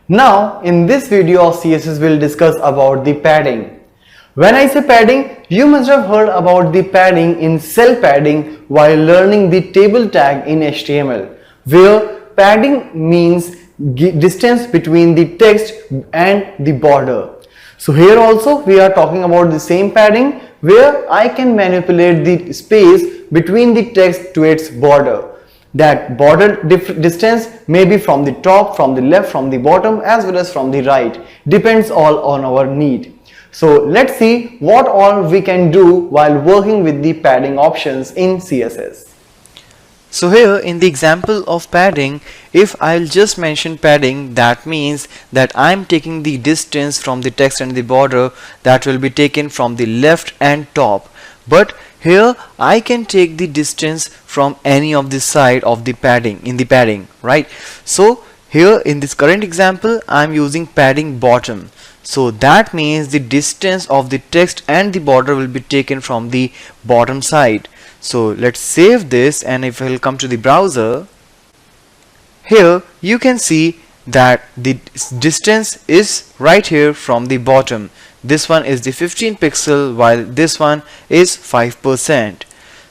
Now in this video of CSS we'll discuss about the padding. When I say padding, you must have heard about the padding in cell padding while learning the table tag in HTML, where padding means distance between the text and the border. So here also we are talking about the same padding where I can manipulate the space between the text to its border. That border distance may be from the top, from the left, from the bottom as well as from the right. Depends all on our need. So let's see what all we can do while working with the padding options in CSS. So here in the example of padding, if I'll just mention padding, that means that I'm taking the distance from the text and the border that will be taken from the left and top. But here I can take the distance from any of the side of the padding in the padding, right? So here in this current example I'm using padding bottom. So that means the distance of the text and the border will be taken from the bottom side. So let's save this, and if I'll come to the browser, here you can see that the distance is right here from the bottom. This one is the 15 pixel while this one is 5%.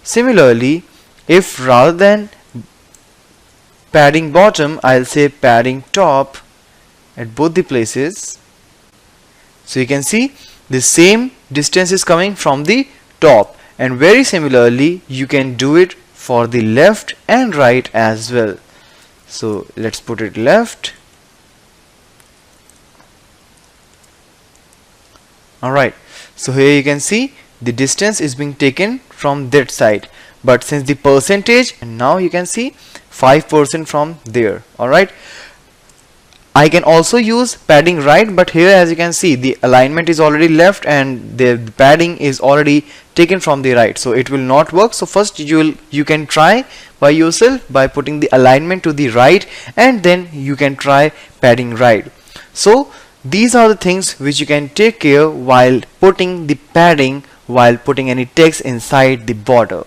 Similarly, if rather than padding bottom I'll say padding top at both the places, so you can see the same distance is coming from the top, and very similarly you can do it for the left and right as well. So let's put it left. Alright, so here you can see the distance is being taken from that side, but since the percentage, and now you can see 5% from there. Alright, I can also use padding right, but here as you can see the alignment is already left and the padding is already taken from the right, so it will not work. So first you can try by yourself by putting the alignment to the right, and then you can try padding right. So these are the things which you can take care while putting the padding, while putting any text inside the border.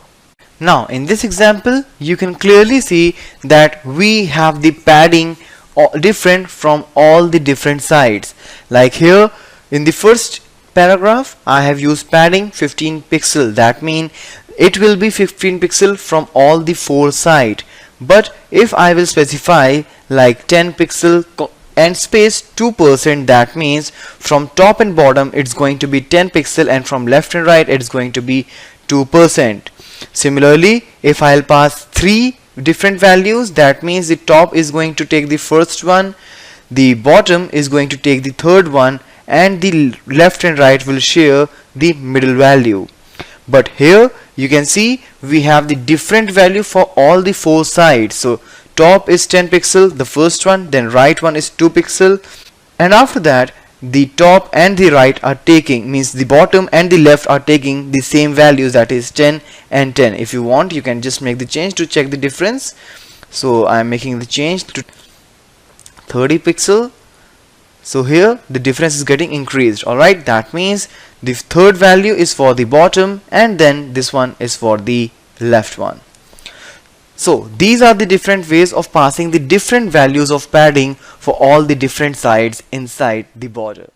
Now in this example you can clearly see that we have the padding different from all the different sides. Like here in the first paragraph I have used padding 15 pixel, that means it will be 15 pixel from all the four sides. But if I will specify like 10 pixel and space 2%, that means from top and bottom it's going to be 10 pixel, and from left and right it's going to be 2%. Similarly, if I'll pass 3 different values, that means the top is going to take the first one, the bottom is going to take the third one, and the left and right will share the middle value. But here you can see we have the different value for all the four sides. So top is 10 pixel, the first one, then right one is 2 pixel, and after that the top and the right are taking, means the bottom and the left are taking the same values, that is 10 and 10. If you want you can just make the change to check the difference. So I am making the change to 30 pixel. So here the difference is getting increased. Alright, that means the third value is for the bottom and then this one is for the left one. So these are the different ways of passing the different values of padding for all the different sides inside the border.